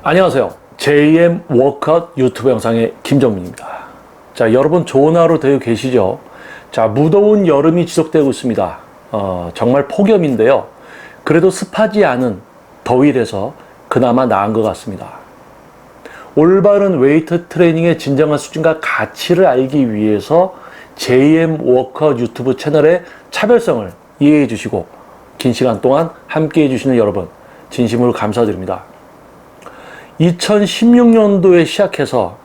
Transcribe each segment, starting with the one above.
안녕하세요. JM 워크아웃 유튜브 영상의 김정민입니다. 자, 여러분 좋은 하루 되고 계시죠? 자, 무더운 여름이 지속되고 있습니다. 정말 폭염인데요. 그래도 습하지 않은 더위라서 그나마 나은 것 같습니다. 올바른 웨이트 트레이닝의 진정한 수준과 가치를 알기 위해서 JM 워크아웃 유튜브 채널의 차별성을 이해해 주시고 긴 시간 동안 함께 해주시는 여러분 진심으로 감사드립니다. 2016년도에 시작해서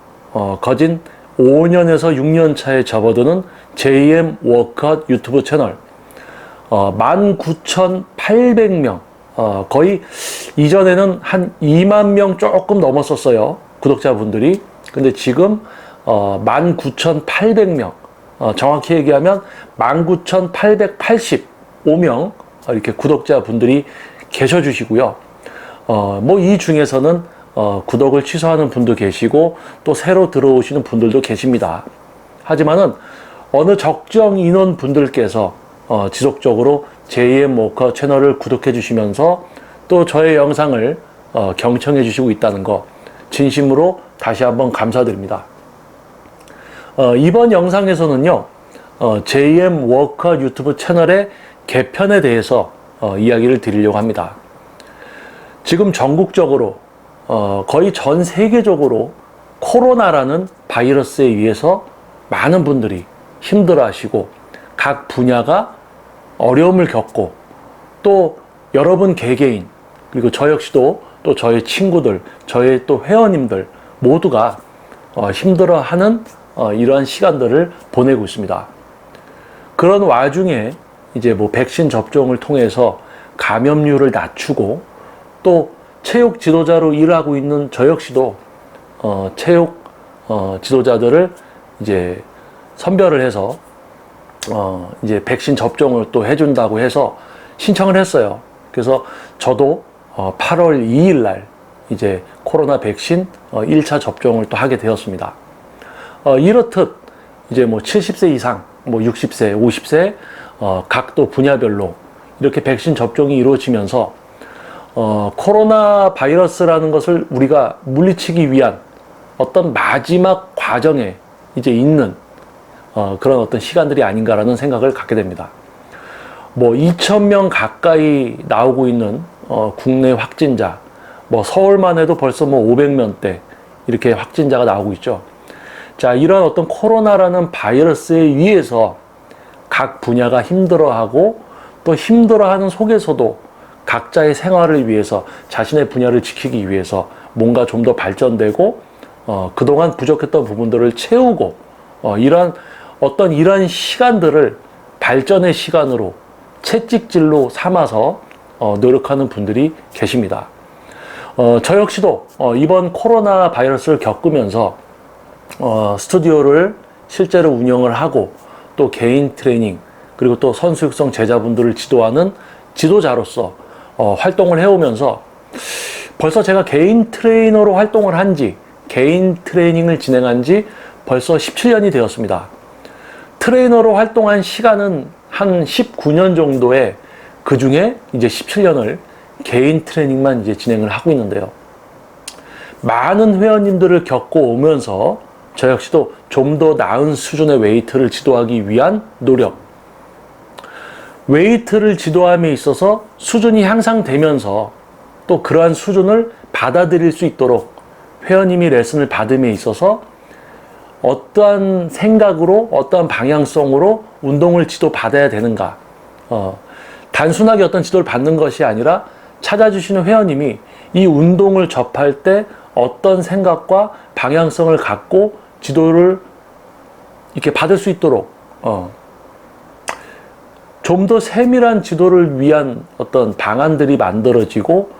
거진 5년에서 6년 차에 접어드는 JM 워크아웃 유튜브 채널 19,800명 거의 이전에는 한 2만 명 조금 넘었었어요, 구독자분들이. 근데 지금 19,800명 정확히 얘기하면 19,885명 이렇게 구독자분들이 계셔 주시고요. 뭐 이 중에서는 구독을 취소하는 분도 계시고 또 새로 들어오시는 분들도 계십니다. 하지만은 어느 적정 인원 분들께서 지속적으로 JM 워크아웃 채널을 구독해 주시면서 또 저의 영상을 경청해 주시고 있다는 거 진심으로 다시 한번 감사드립니다. 이번 영상에서는요, JM 워크아웃 유튜브 채널의 개편에 대해서 이야기를 드리려고 합니다. 지금 전국적으로 거의 전 세계적으로 코로나라는 바이러스에 의해서 많은 분들이 힘들어 하시고 각 분야가 어려움을 겪고 또 여러분 개개인 그리고 저 역시도 또 저의 친구들, 저의 또 회원님들 모두가 힘들어 하는 이러한 시간들을 보내고 있습니다. 그런 와중에 이제 뭐 백신 접종을 통해서 감염률을 낮추고 또 체육 지도자로 일하고 있는 저 역시도 체육 지도자들을 이제 선별을 해서 이제 백신 접종을 또 해준다고 해서 신청을 했어요. 그래서 저도 8월 2일 날 이제 코로나 백신 1차 접종을 또 하게 되었습니다. 이렇듯 이제 뭐 70세 이상, 뭐 60세, 50세 각 또 분야별로 이렇게 백신 접종이 이루어지면서 코로나 바이러스라는 것을 우리가 물리치기 위한 어떤 마지막 과정에 이제 있는 그런 어떤 시간들이 아닌가라는 생각을 갖게 됩니다. 뭐 2,000명 가까이 나오고 있는 국내 확진자, 뭐 서울만 해도 벌써 뭐 500명대 이렇게 확진자가 나오고 있죠. 자, 이런 어떤 코로나라는 바이러스에 의해서 각 분야가 힘들어하고 또 힘들어하는 속에서도 각자의 생활을 위해서 자신의 분야를 지키기 위해서 뭔가 좀 더 발전되고 그동안 부족했던 부분들을 채우고 이러한 시간들을 발전의 시간으로 채찍질로 삼아서 노력하는 분들이 계십니다. 저 역시도 이번 코로나 바이러스를 겪으면서 스튜디오를 실제로 운영을 하고 또 개인 트레이닝 그리고 또 선수 육성 제자분들을 지도하는 지도자로서 활동을 해오면서 벌써 제가 개인 트레이너로 활동을 한 지, 개인 트레이닝을 진행한 지 벌써 17년이 되었습니다. 트레이너로 활동한 시간은 한 19년 정도에 그 중에 이제 17년을 개인 트레이닝만 이제 진행을 하고 있는데요. 많은 회원님들을 겪고 오면서 저 역시도 좀 더 나은 수준의 웨이트를 지도하기 위한 노력, 웨이트를 지도함에 있어서 수준이 향상되면서 또 그러한 수준을 받아들일 수 있도록 회원님이 레슨을 받음에 있어서 어떠한 생각으로 어떠한 방향성으로 운동을 지도받아야 되는가, 단순하게 어떤 지도를 받는 것이 아니라 찾아주시는 회원님이 이 운동을 접할 때 어떤 생각과 방향성을 갖고 지도를 이렇게 받을 수 있도록 좀 더 세밀한 지도를 위한 어떤 방안들이 만들어지고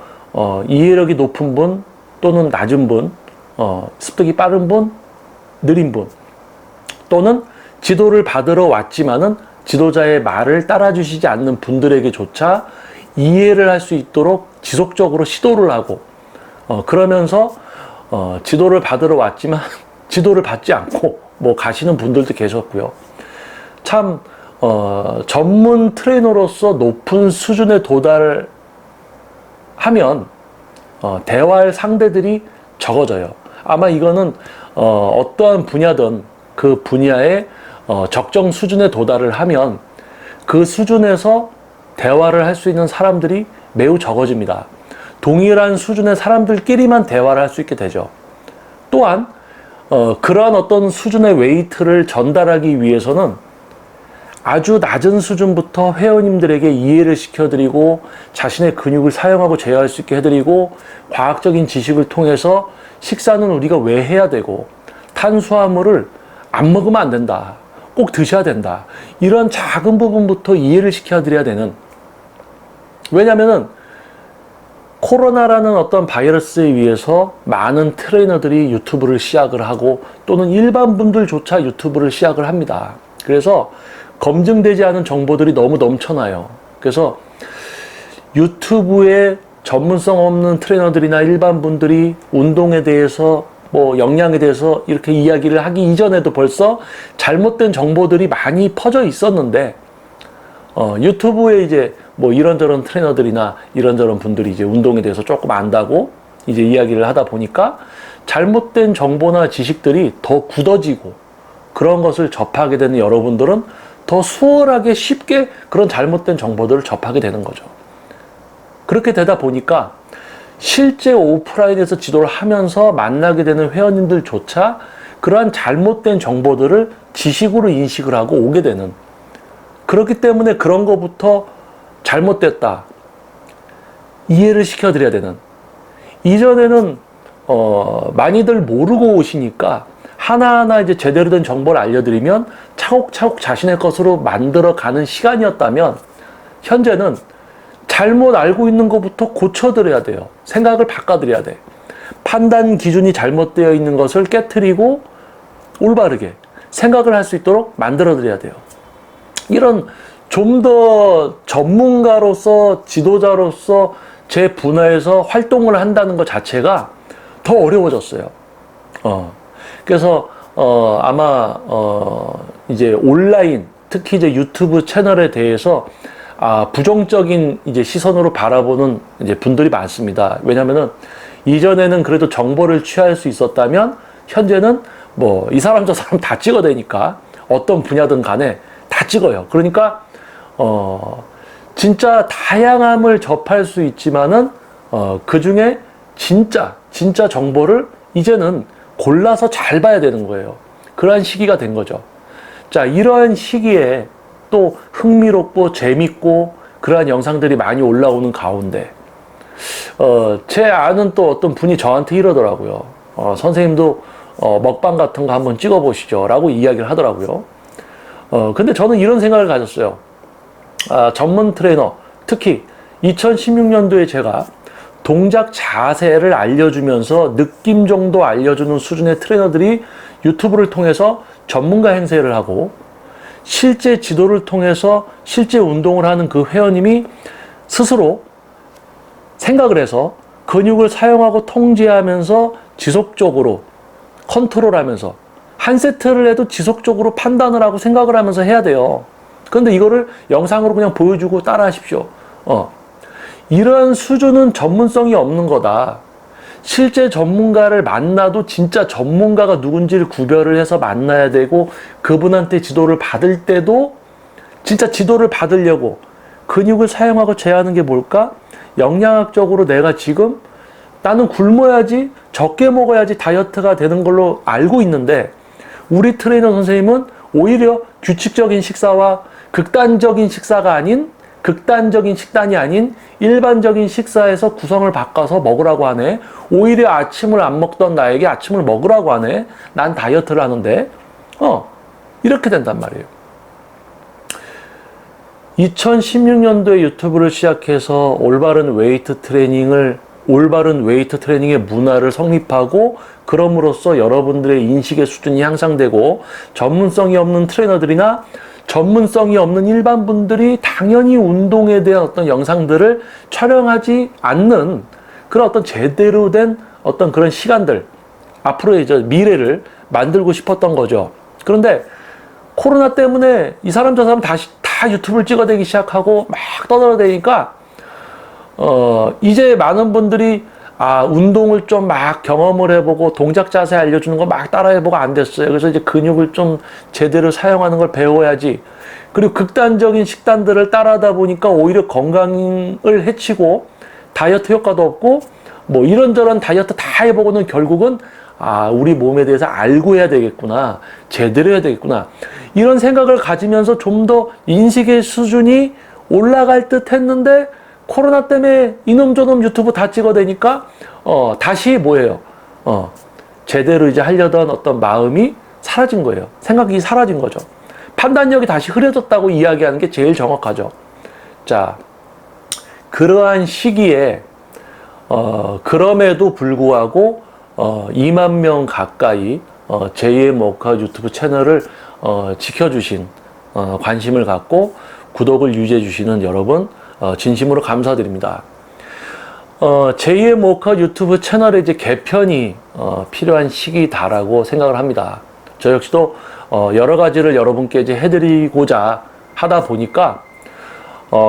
이해력이 높은 분 또는 낮은 분, 습득이 빠른 분, 느린 분 또는 지도를 받으러 왔지만은 지도자의 말을 따라주시지 않는 분들에게조차 이해를 할 수 있도록 지속적으로 시도를 하고 그러면서 지도를 받으러 왔지만 지도를 받지 않고 뭐 가시는 분들도 계셨고요. 참 전문 트레이너로서 높은 수준에 도달하면 대화할 상대들이 적어져요. 아마 이거는 어떠한 분야든 그 분야의 적정 수준에 도달을 하면 그 수준에서 대화를 할 수 있는 사람들이 매우 적어집니다. 동일한 수준의 사람들끼리만 대화를 할 수 있게 되죠. 또한 그러한 어떤 수준의 웨이트를 전달하기 위해서는 아주 낮은 수준부터 회원님들에게 이해를 시켜드리고 자신의 근육을 사용하고 제어할 수 있게 해드리고 과학적인 지식을 통해서 식사는 우리가 왜 해야 되고 탄수화물을 안 먹으면 안 된다. 꼭 드셔야 된다. 이런 작은 부분부터 이해를 시켜드려야 되는, 왜냐면은 코로나라는 어떤 바이러스에 의해서 많은 트레이너들이 유튜브를 시작을 하고 또는 일반 분들조차 유튜브를 시작을 합니다. 그래서 검증되지 않은 정보들이 너무 넘쳐나요. 그래서 유튜브에 전문성 없는 트레이너들이나 일반 분들이 운동에 대해서 영양에 대해서 이렇게 이야기를 하기 이전에도 벌써 잘못된 정보들이 많이 퍼져 있었는데 유튜브에 이제 이런저런 트레이너들이나 이런저런 분들이 이제 운동에 대해서 조금 안다고 이제 이야기를 하다 보니까 잘못된 정보나 지식들이 더 굳어지고 그런 것을 접하게 되는 여러분들은 더 수월하게 쉽게 그런 잘못된 정보들을 접하게 되는 거죠. 그렇게 되다 보니까 실제 오프라인에서 지도를 하면서 만나게 되는 회원님들조차 그러한 잘못된 정보들을 지식으로 인식을 하고 오게 되는, 그렇기 때문에 그런 거부터 잘못됐다 이해를 시켜드려야 되는, 이전에는 많이들 모르고 오시니까 하나하나 이제 제대로 된 정보를 알려드리면 차곡차곡 자신의 것으로 만들어가는 시간이었다면 현재는 잘못 알고 있는 것부터 고쳐드려야 돼요. 생각을 바꿔드려야 돼. 판단 기준이 잘못되어 있는 것을 깨트리고 올바르게 생각을 할 수 있도록 만들어드려야 돼요. 이런 좀 더 전문가로서 지도자로서 제 분야에서 활동을 한다는 것 자체가 더 어려워졌어요. 그래서 아마 이제 온라인, 특히 이제 유튜브 채널에 대해서 부정적인 이제 시선으로 바라보는 이제 분들이 많습니다. 왜냐면은 이전에는 그래도 정보를 취할 수 있었다면 현재는 이 사람 저 사람 다 찍어대니까 어떤 분야든 간에 다 찍어요. 그러니까 진짜 다양함을 접할 수 있지만은 그 중에 진짜 정보를 이제는 골라서 잘 봐야 되는 거예요. 그러한 시기가 된 거죠. 자, 이러한 시기에 또 흥미롭고 재밌고 그러한 영상들이 많이 올라오는 가운데 제 아는 또 어떤 분이 저한테 이러더라고요. 선생님도 먹방 같은 거 한번 찍어 보시죠 라고 이야기를 하더라고요. 근데 저는 이런 생각을 가졌어요. 전문 트레이너, 특히 2016년도에 제가 동작 자세를 알려주면서 느낌 정도 알려주는 수준의 트레이너들이 유튜브를 통해서 전문가 행세를 하고 실제 지도를 통해서 실제 운동을 하는 그 회원님이 스스로 생각을 해서 근육을 사용하고 통제하면서 지속적으로 컨트롤하면서 한 세트를 해도 지속적으로 판단을 하고 생각을 하면서 해야 돼요. 그런데 이거를 영상으로 그냥 보여주고 따라 하십시오. 이런 수준은 전문성이 없는 거다. 실제 전문가를 만나도 진짜 전문가가 누군지를 구별을 해서 만나야 되고 그분한테 지도를 받을 때도 진짜 지도를 받으려고 근육을 사용하고 제어하는 게 뭘까? 영양학적으로 내가 지금 나는 굶어야지 적게 먹어야지 다이어트가 되는 걸로 알고 있는데 우리 트레이너 선생님은 오히려 규칙적인 식사와 극단적인 식사가 아닌 극단적인 식단이 아닌 일반적인 식사에서 구성을 바꿔서 먹으라고 하네. 오히려 아침을 안 먹던 나에게 아침을 먹으라고 하네. 난 다이어트를 하는데 이렇게 된단 말이에요. 2016년도에 유튜브를 시작해서 올바른 웨이트 트레이닝의 문화를 성립하고 그럼으로써 여러분들의 인식의 수준이 향상되고 전문성이 없는 트레이너들이나 전문성이 없는 일반 분들이 당연히 운동에 대한 어떤 영상들을 촬영하지 않는 그런 어떤 제대로 된 어떤 그런 시간들, 앞으로의 미래를 만들고 싶었던 거죠. 그런데 코로나 때문에 이 사람 저 사람 다시 다 유튜브를 찍어대기 시작하고 막 떠들어대니까 이제 많은 분들이 운동을 좀 막 경험을 해보고 동작 자세 알려주는 거 막 따라해보고 안 됐어요. 그래서 이제 근육을 좀 제대로 사용하는 걸 배워야지. 그리고 극단적인 식단들을 따라하다 보니까 오히려 건강을 해치고 다이어트 효과도 없고 뭐 이런저런 다이어트 다 해보고는 결국은 우리 몸에 대해서 알고 해야 되겠구나. 제대로 해야 되겠구나. 이런 생각을 가지면서 좀 더 인식의 수준이 올라갈 듯 했는데 코로나 때문에 이놈저놈 유튜브 다 찍어대니까 다시 뭐예요? 제대로 이제 하려던 어떤 마음이 사라진 거예요. 생각이 사라진 거죠. 판단력이 다시 흐려졌다고 이야기하는 게 제일 정확하죠. 자, 그러한 시기에 그럼에도 불구하고 2만 명 가까이 JM 워크아웃 유튜브 채널을 지켜주신 관심을 갖고 구독을 유지해 주시는 여러분 진심으로 감사드립니다. JM 워크아웃 유튜브 채널의 이제 개편이 필요한 시기다라고 생각을 합니다. 저 역시도 여러 가지를 여러분께 이제 해드리고자 하다 보니까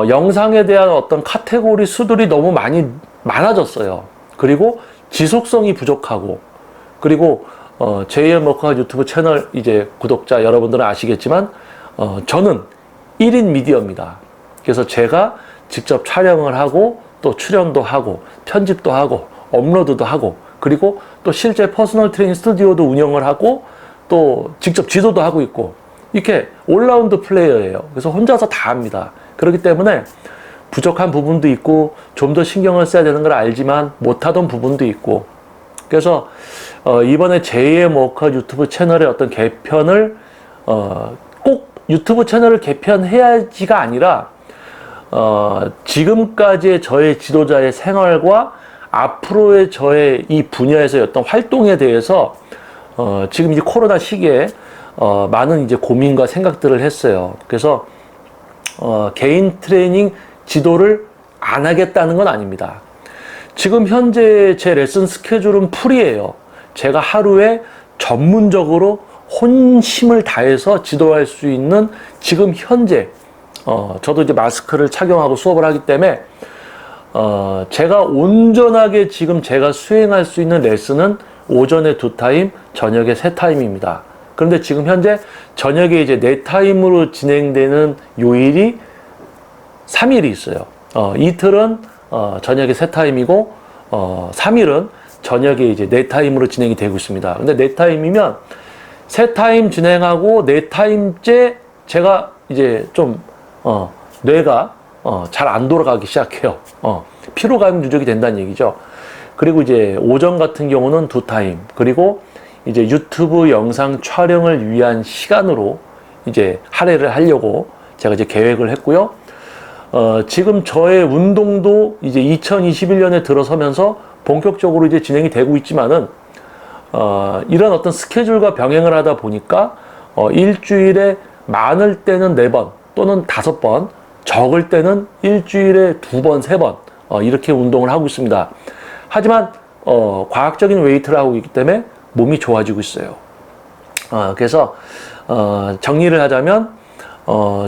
영상에 대한 어떤 카테고리 수들이 너무 많아졌어요. 그리고 지속성이 부족하고, 그리고 JM 워크아웃 유튜브 채널 이제 구독자 여러분들은 아시겠지만 저는 1인 미디어입니다. 그래서 제가 직접 촬영을 하고 또 출연도 하고 편집도 하고 업로드도 하고, 그리고 또 실제 퍼스널 트레이닝 스튜디오도 운영을 하고 또 직접 지도도 하고 있고, 이렇게 올라운드 플레이어예요. 그래서 혼자서 다 합니다. 그렇기 때문에 부족한 부분도 있고 좀 더 신경을 써야 되는 걸 알지만 못하던 부분도 있고, 그래서 이번에 JM 워크아웃 유튜브 채널의 어떤 개편을 꼭 유튜브 채널을 개편해야지가 아니라 지금까지의 저의 지도자의 생활과 앞으로의 저의 이 분야에서의 어떤 활동에 대해서 지금 이제 코로나 시기에 많은 이제 고민과 생각들을 했어요. 그래서 개인 트레이닝 지도를 안 하겠다는 건 아닙니다. 지금 현재 제 레슨 스케줄은 풀이에요. 제가 하루에 전문적으로 혼심을 다해서 지도할 수 있는 지금 현재 저도 이제 마스크를 착용하고 수업을 하기 때문에 제가 온전하게 지금 제가 수행할 수 있는 레슨은 오전에 2타임, 저녁에 3타임입니다. 그런데 지금 현재 저녁에 이제 4타임으로 진행되는 요일이 3일이 있어요. 이틀은 저녁에 3타임이고 3일은 저녁에 이제 4타임으로 진행이 되고 있습니다. 근데 4타임이면 3타임 진행하고 4타임째 제가 이제 좀 뇌가 잘 안 돌아가기 시작해요. 피로감 누적이 된다는 얘기죠. 그리고 이제 오전 같은 경우는 2타임, 그리고 이제 유튜브 영상 촬영을 위한 시간으로 이제 할애를 하려고 제가 이제 계획을 했고요. 지금 저의 운동도 이제 2021년에 들어서면서 본격적으로 이제 진행이 되고 있지만은 이런 어떤 스케줄과 병행을 하다 보니까 일주일에 많을 때는 4번 또는 5번, 적을 때는 일주일에 2번, 3번 이렇게 운동을 하고 있습니다. 하지만 과학적인 웨이트를 하고 있기 때문에 몸이 좋아지고 있어요. 그래서 정리를 하자면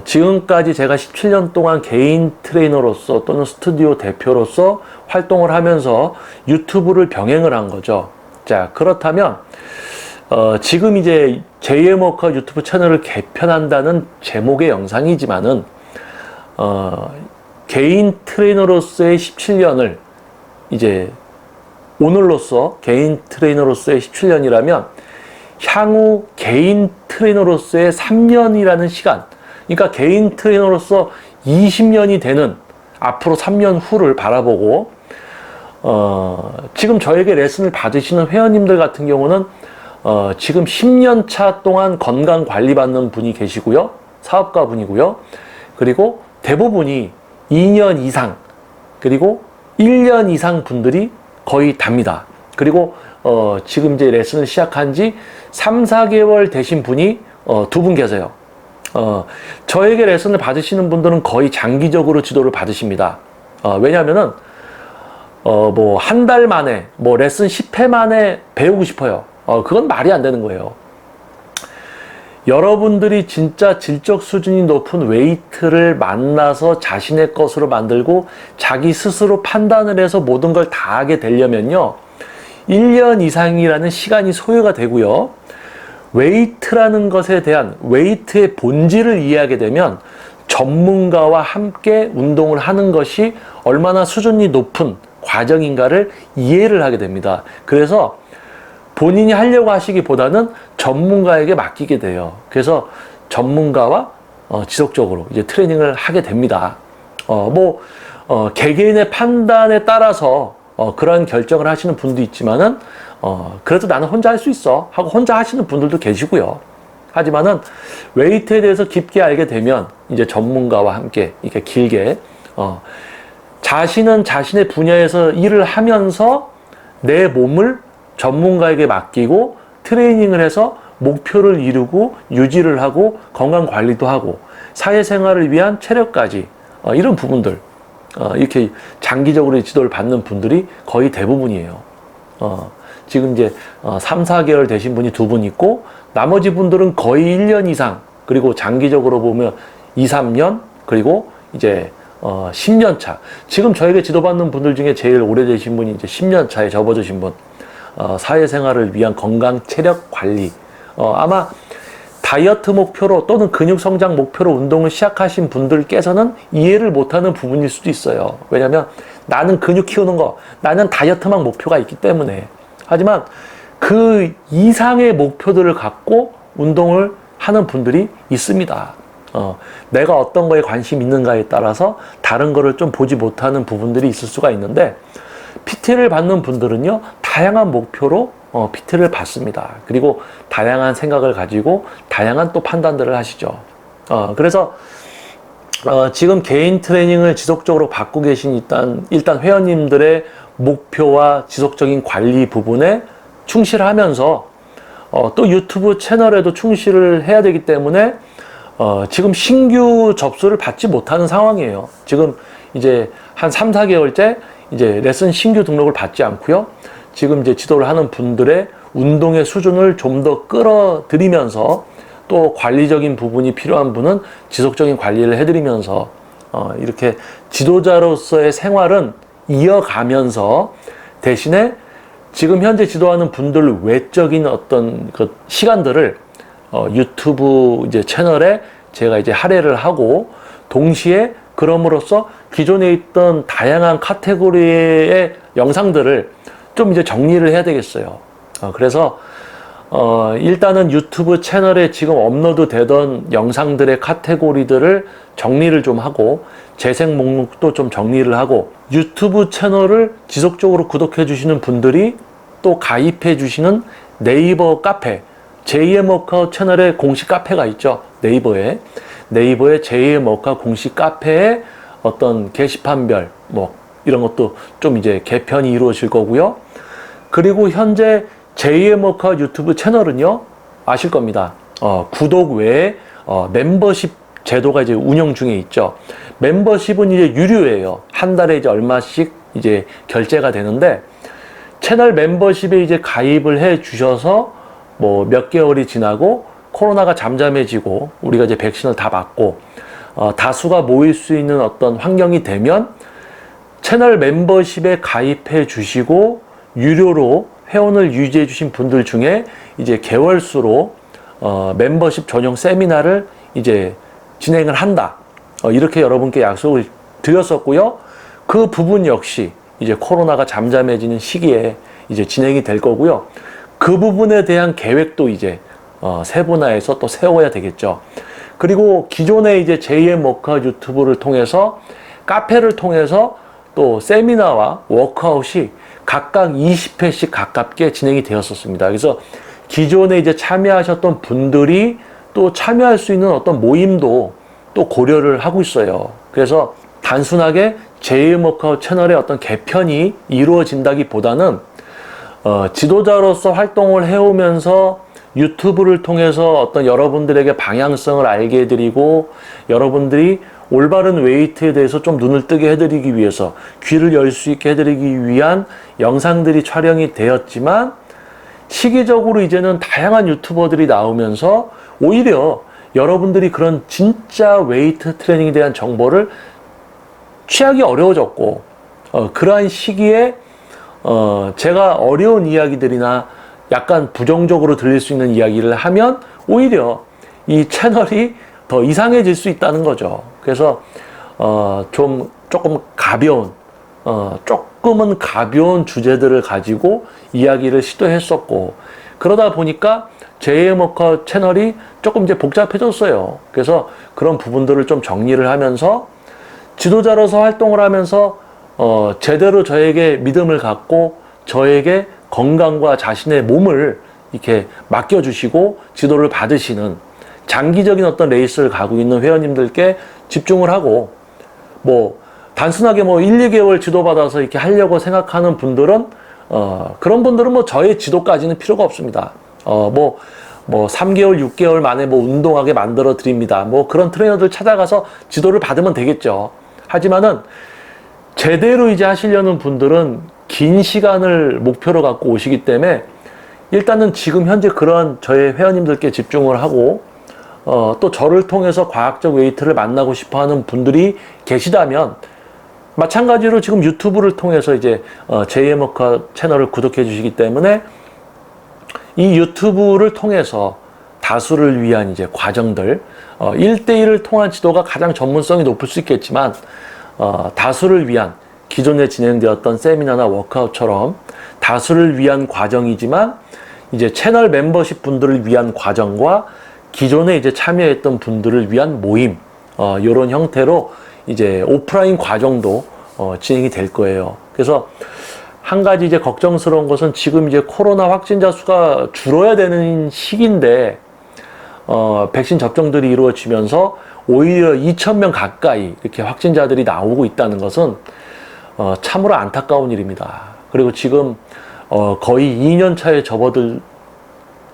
지금까지 제가 17년 동안 개인 트레이너로서 또는 스튜디오 대표로서 활동을 하면서 유튜브를 병행을 한 거죠. 자, 그렇다면 지금 이제 JM 워크아웃 유튜브 채널을 개편한다는 제목의 영상이지만은 개인 트레이너로서의 17년을 이제 오늘로써 개인 트레이너로서의 17년이라면 향후 개인 트레이너로서의 3년이라는 시간, 그러니까 개인 트레이너로서 20년이 되는 앞으로 3년 후를 바라보고 지금 저에게 레슨을 받으시는 회원님들 같은 경우는 지금 10년 차 동안 건강 관리 받는 분이 계시고요. 사업가 분이고요. 그리고 대부분이 2년 이상, 그리고 1년 이상 분들이 거의 답니다. 그리고 지금 이제 레슨을 시작한 지 3, 4개월 되신 분이 2분 계세요. 저에게 레슨을 받으시는 분들은 거의 장기적으로 지도를 받으십니다. 왜냐하면은 뭐 한 달 만에 뭐 레슨 10회 만에 배우고 싶어요. 그건 말이 안 되는 거예요. 여러분들이 진짜 질적 수준이 높은 웨이트를 만나서 자신의 것으로 만들고 자기 스스로 판단을 해서 모든 걸 다 하게 되려면요, 1년 이상이라는 시간이 소요가 되고요, 웨이트라는 것에 대한 웨이트의 본질을 이해하게 되면 전문가와 함께 운동을 하는 것이 얼마나 수준이 높은 과정인가를 이해를 하게 됩니다. 그래서 본인이 하려고 하시기보다는 전문가에게 맡기게 돼요. 그래서 전문가와 지속적으로 이제 트레이닝을 하게 됩니다. 개개인의 판단에 따라서 그러한 결정을 하시는 분도 있지만은 그래도 나는 혼자 할 수 있어 하고 혼자 하시는 분들도 계시고요. 하지만은 웨이트에 대해서 깊게 알게 되면 이제 전문가와 함께 이렇게 길게 자신은 자신의 분야에서 일을 하면서 내 몸을 전문가에게 맡기고 트레이닝을 해서 목표를 이루고 유지를 하고 건강 관리도 하고 사회생활을 위한 체력까지 이런 부분들 이렇게 장기적으로 지도를 받는 분들이 거의 대부분이에요. 지금 이제 3, 4개월 되신 분이 2분 있고 나머지 분들은 거의 1년 이상, 그리고 장기적으로 보면 2, 3년, 그리고 이제 10년 차. 지금 저에게 지도받는 분들 중에 제일 오래되신 분이 이제 10년 차에 접어드신 분. 사회생활을 위한 건강 체력 관리. 아마 다이어트 목표로 또는 근육 성장 목표로 운동을 시작하신 분들께서는 이해를 못하는 부분일 수도 있어요. 왜냐하면 나는 근육 키우는 거, 나는 다이어트만 목표가 있기 때문에. 하지만 그 이상의 목표들을 갖고 운동을 하는 분들이 있습니다. 내가 어떤 거에 관심 있는가에 따라서 다른 거를 좀 보지 못하는 부분들이 있을 수가 있는데, PT를 받는 분들은요, 다양한 목표로 PT를 받습니다. 그리고 다양한 생각을 가지고 다양한 또 판단들을 하시죠. 그래서 지금 개인 트레이닝을 지속적으로 받고 계신 일단 회원님들의 목표와 지속적인 관리 부분에 충실하면서 또 유튜브 채널에도 충실을 해야 되기 때문에 지금 신규 접수를 받지 못하는 상황이에요. 지금 이제 한 3, 4개월째 이제 레슨 신규 등록을 받지 않고요. 지금 이제 지도를 하는 분들의 운동의 수준을 좀 더 끌어들이면서 또 관리적인 부분이 필요한 분은 지속적인 관리를 해드리면서 이렇게 지도자로서의 생활은 이어가면서 대신에 지금 현재 지도하는 분들 외적인 어떤 그 시간들을 유튜브 이제 채널에 제가 이제 할애를 하고, 동시에 그럼으로써 기존에 있던 다양한 카테고리의 영상들을 좀 이제 정리를 해야 되겠어요. 그래서 일단은 유튜브 채널에 지금 업로드 되던 영상들의 카테고리들을 정리를 좀 하고, 재생 목록도 좀 정리를 하고, 유튜브 채널을 지속적으로 구독해 주시는 분들이 또 가입해 주시는 네이버 카페, JM 워크아웃 채널에 공식 카페가 있죠. 네이버에 JM 워크아웃 공식 카페에 어떤 게시판별 뭐 이런 것도 좀 이제 개편이 이루어질 거고요. 그리고 현재 JM 워크아웃 유튜브 채널은요, 아실 겁니다. 구독 외에 멤버십 제도가 이제 운영 중에 있죠. 멤버십은 이제 유료예요. 한 달에 이제 얼마씩 이제 결제가 되는데, 채널 멤버십에 이제 가입을 해 주셔서 뭐 몇 개월이 지나고 코로나가 잠잠해지고 우리가 이제 백신을 다 맞고 다수가 모일 수 있는 어떤 환경이 되면 채널 멤버십에 가입해 주시고 유료로 회원을 유지해 주신 분들 중에 이제 개월수로 멤버십 전용 세미나를 이제 진행을 한다. 이렇게 여러분께 약속을 드렸었고요. 그 부분 역시 이제 코로나가 잠잠해지는 시기에 이제 진행이 될 거고요. 그 부분에 대한 계획도 이제 세분화해서 또 세워야 되겠죠. 그리고 기존의 이제 JM 워크아웃 유튜브를 통해서 카페를 통해서 또 세미나와 워크아웃이 각각 20회씩 가깝게 진행이 되었었습니다. 그래서 기존에 이제 참여하셨던 분들이 또 참여할 수 있는 어떤 모임도 또 고려를 하고 있어요. 그래서 단순하게 JM 워크아웃 채널의 어떤 개편이 이루어진다기보다는 지도자로서 활동을 해오면서 유튜브를 통해서 어떤 여러분들에게 방향성을 알게 해드리고, 여러분들이 올바른 웨이트에 대해서 좀 눈을 뜨게 해드리기 위해서, 귀를 열 수 있게 해드리기 위한 영상들이 촬영이 되었지만, 시기적으로 이제는 다양한 유튜버들이 나오면서 오히려 여러분들이 그런 진짜 웨이트 트레이닝에 대한 정보를 취하기 어려워졌고, 그러한 시기에 제가 어려운 이야기들이나 약간 부정적으로 들릴 수 있는 이야기를 하면 오히려 이 채널이 더 이상해질 수 있다는 거죠. 그래서 조금 가벼운, 조금은 가벼운 주제들을 가지고 이야기를 시도했었고, 그러다 보니까 JM 워커 채널이 조금 이제 복잡해졌어요. 그래서 그런 부분들을 좀 정리를 하면서 지도자로서 활동을 하면서 제대로 저에게 믿음을 갖고 저에게 건강과 자신의 몸을 이렇게 맡겨주시고 지도를 받으시는 장기적인 어떤 레이스를 가고 있는 회원님들께 집중을 하고, 뭐 단순하게 뭐 1, 2개월 지도받아서 이렇게 하려고 생각하는 분들은 그런 분들은 뭐 저의 지도까지는 필요가 없습니다. 뭐 3개월, 6개월 만에 뭐 운동하게 만들어 드립니다. 뭐 그런 트레이너들 찾아가서 지도를 받으면 되겠죠. 하지만은 제대로 이제 하시려는 분들은 긴 시간을 목표로 갖고 오시기 때문에 일단은 지금 현재 그런 저의 회원님들께 집중을 하고, 또 저를 통해서 과학적 웨이트를 만나고 싶어 하는 분들이 계시다면 마찬가지로 지금 유튜브를 통해서 이제 JM 워커 채널을 구독해 주시기 때문에 이 유튜브를 통해서 다수를 위한 이제 과정들, 1대1을 통한 지도가 가장 전문성이 높을 수 있겠지만, 다수를 위한 기존에 진행되었던 세미나나 워크아웃처럼 다수를 위한 과정이지만, 이제 채널 멤버십 분들을 위한 과정과 기존에 이제 참여했던 분들을 위한 모임, 이런 형태로 이제 오프라인 과정도 진행이 될 거예요. 그래서 한 가지 이제 걱정스러운 것은 지금 이제 코로나 확진자 수가 줄어야 되는 시기인데, 백신 접종들이 이루어지면서 오히려 2,000명 가까이 이렇게 확진자들이 나오고 있다는 것은 참으로 안타까운 일입니다. 그리고 지금 거의 2년 차에 접어들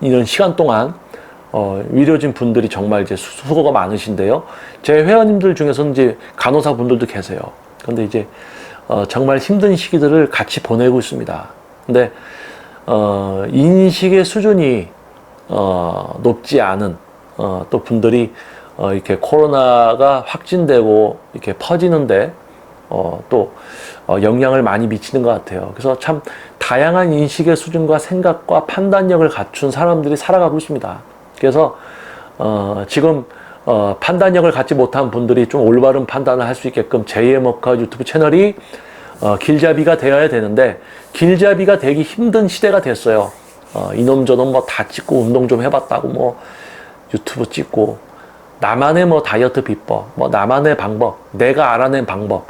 이런 시간 동안 의료진 분들이 정말 이제 수고가 많으신데요. 제 회원님들 중에서는 이제 간호사 분들도 계세요. 근데 이제 정말 힘든 시기들을 같이 보내고 있습니다. 근데 인식의 수준이 높지 않은 또 분들이 이렇게 코로나가 확진되고 이렇게 퍼지는데 또 영향을 많이 미치는 것 같아요. 그래서 참 다양한 인식의 수준과 생각과 판단력을 갖춘 사람들이 살아가고 있습니다. 그래서 지금 판단력을 갖지 못한 분들이 좀 올바른 판단을 할 수 있게끔 JM 워커 유튜브 채널이 길잡이가 되어야 되는데, 길잡이가 되기 힘든 시대가 됐어요. 이놈 저놈 뭐 다 찍고 운동 좀 해봤다고 뭐 유튜브 찍고, 나만의 뭐 다이어트 비법, 뭐 나만의 방법, 내가 알아낸 방법,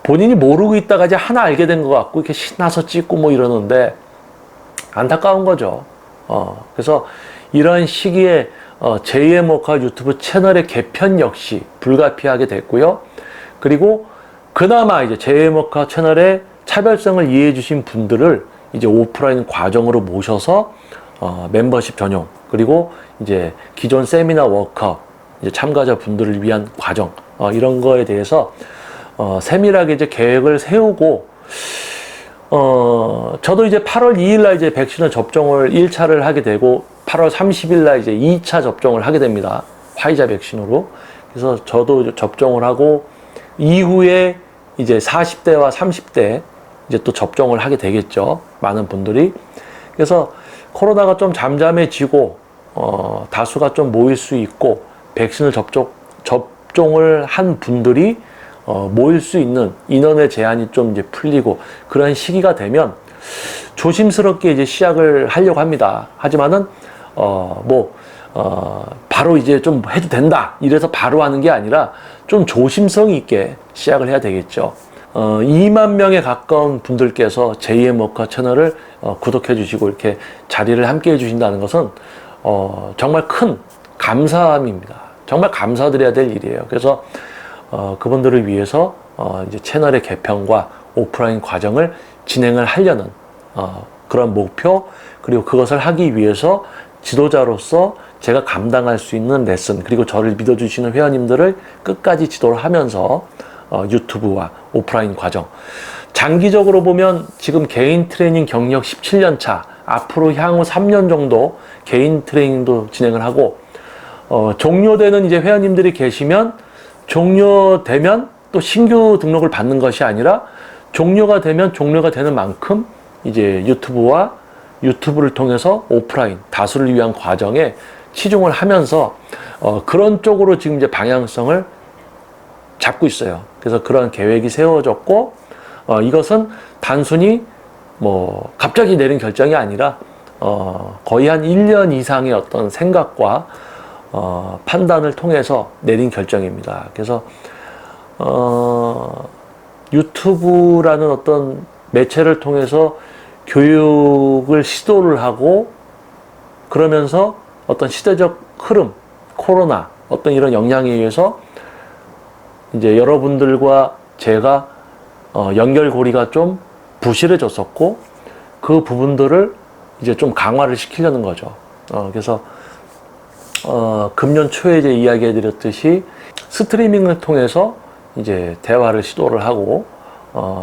본인이 모르고 있다가 이제 하나 알게 된 것 같고 이렇게 신나서 찍고 뭐 이러는데 안타까운 거죠. 그래서 이러한 시기에 JM 워커 유튜브 채널의 개편 역시 불가피하게 됐고요. 그리고 그나마 이제 JM 워커 채널의 차별성을 이해해 주신 분들을 이제 오프라인 과정으로 모셔서 멤버십 전용, 그리고 이제 기존 세미나 워크아웃 이제 참가자 분들을 위한 과정, 이런 거에 대해서 세밀하게 이제 계획을 세우고, 저도 이제 8월 2일 날 이제 백신을 접종을 1차를 하게 되고 8월 30일 날 이제 2차 접종을 하게 됩니다. 화이자 백신으로. 그래서 저도 접종을 하고 이후에 이제 40대와 30대 이제 또 접종을 하게 되겠죠. 많은 분들이. 그래서 코로나가 좀 잠잠해지고 다수가 좀 모일 수 있고 백신을 접종을 한 분들이 모일 수 있는 인원의 제한이 좀 이제 풀리고 그런 시기가 되면 조심스럽게 이제 시작을 하려고 합니다. 하지만은 바로 이제 좀 해도 된다 이래서 바로 하는 게 아니라 좀 조심성 있게 시작을 해야 되겠죠. 2만 명에 가까운 분들께서 JM 워커 채널을 구독해 주시고 이렇게 자리를 함께 해 주신다는 것은 정말 큰 감사함입니다. 정말 감사드려야 될 일이에요. 그래서 그분들을 위해서 이제 채널의 개편과 오프라인 과정을 진행을 하려는 그런 목표, 그리고 그것을 하기 위해서 지도자로서 제가 감당할 수 있는 레슨, 그리고 저를 믿어주시는 회원님들을 끝까지 지도를 하면서 유튜브와 오프라인 과정, 장기적으로 보면 지금 개인 트레이닝 경력 17년 차, 앞으로 향후 3년 정도 개인 트레이닝도 진행을 하고 종료되는 이제 회원님들이 계시면 종료되면 또 신규 등록을 받는 것이 아니라 종료가 되면 종료가 되는 만큼 이제 유튜브를 통해서 오프라인 다수를 위한 과정에 치중을 하면서 그런 쪽으로 지금 이제 방향성을 잡고 있어요. 그래서 그런 계획이 세워졌고 이것은 단순히 뭐 갑자기 내린 결정이 아니라 거의 한 1년 이상의 어떤 생각과 판단을 통해서 내린 결정입니다. 그래서 유튜브라는 어떤 매체를 통해서 교육을 시도를 하고 그러면서 어떤 시대적 흐름, 코로나 어떤 이런 영향에 의해서 이제 여러분들과 제가 연결고리가 좀 부실해졌었고 그 부분들을 이제 좀 강화를 시키려는 거죠. 그래서 금년 초에 이제 이야기해 드렸듯이 스트리밍을 통해서 이제 대화를 시도를 하고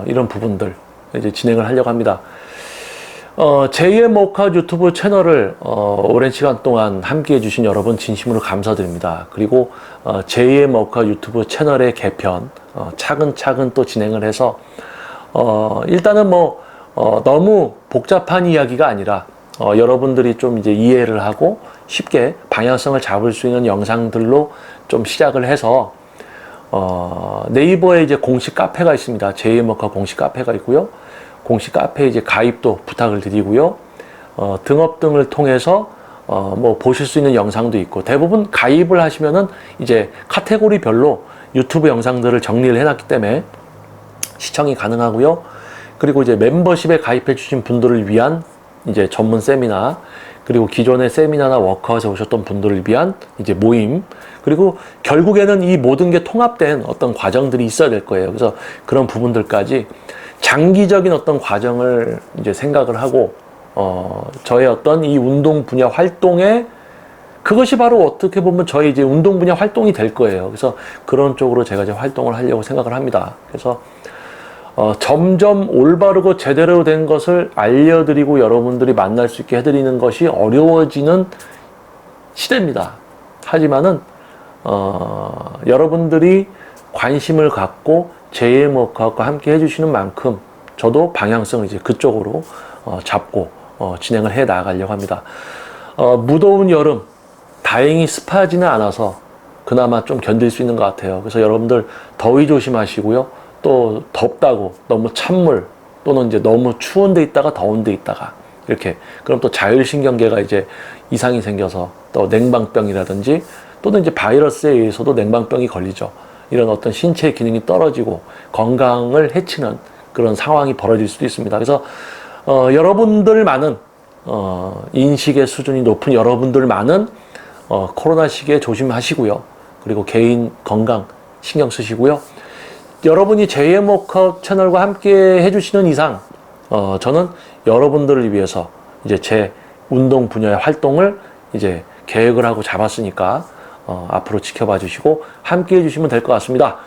이런 부분들 이제 진행을 하려고 합니다. 제2의 목화 유튜브 채널을 오랜 시간 동안 함께 해주신 여러분 진심으로 감사드립니다. 그리고 제2의 목화 유튜브 채널의 개편 차근차근 또 진행을 해서 일단은 뭐 너무 복잡한 이야기가 아니라 여러분들이 좀 이제 이해를 하고 쉽게 방향성을 잡을 수 있는 영상들로 좀 시작을 해서 네이버에 이제 공식 카페가 있습니다. 제2의 목화 공식 카페가 있고요. 공식 카페에 이제 가입도 부탁을 드리고요. 등업 등을 통해서 뭐 보실 수 있는 영상도 있고 대부분 가입을 하시면은 이제 카테고리별로 유튜브 영상들을 정리를 해놨기 때문에 시청이 가능하고요. 그리고 이제 멤버십에 가입해 주신 분들을 위한 이제 전문 세미나 그리고 기존의 세미나나 워크아웃에 오셨던 분들을 위한 이제 모임 그리고 결국에는 이 모든 게 통합된 어떤 과정들이 있어야 될 거예요. 그래서 그런 부분들까지 장기적인 어떤 과정을 이제 생각을 하고 저의 어떤 이 운동 분야 활동에 그것이 바로 어떻게 보면 저의 이제 운동 분야 활동이 될 거예요. 그래서 그런 쪽으로 제가 이제 활동을 하려고 생각을 합니다. 그래서 점점 올바르고 제대로 된 것을 알려드리고 여러분들이 만날 수 있게 해드리는 것이 어려워지는 시대입니다. 하지만은 여러분들이 관심을 갖고 제2의 목화과 함께 해주시는 만큼 저도 방향성을 이제 그쪽으로 잡고 진행을 해 나가려고 합니다. 무더운 여름 다행히 습하지는 않아서 그나마 좀 견딜 수 있는 것 같아요. 그래서 여러분들 더위 조심하시고요. 또 덥다고 너무 찬물 또는 이제 너무 추운 데 있다가 더운 데 있다가 이렇게 그럼 또 자율신경계가 이제 이상이 생겨서 또 냉방병이라든지 또는 이제 바이러스에 의해서도 냉방병이 걸리죠. 이런 어떤 신체 기능이 떨어지고 건강을 해치는 그런 상황이 벌어질 수도 있습니다. 그래서 여러분들만은 인식의 수준이 높은 여러분들만은 코로나 시기에 조심하시고요. 그리고 개인 건강 신경 쓰시고요. 여러분이 제2의 목화 채널과 함께 해주시는 이상 저는 여러분들을 위해서 이제 제 운동 분야의 활동을 이제 계획을 하고 잡았으니까 앞으로 지켜봐 주시고 함께 해주시면 될 것 같습니다.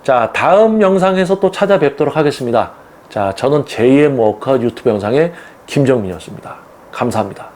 자, 다음 영상에서 또 찾아뵙도록 하겠습니다. 자, 저는 제2의 목화 유튜브 영상의 김정민이었습니다. 감사합니다.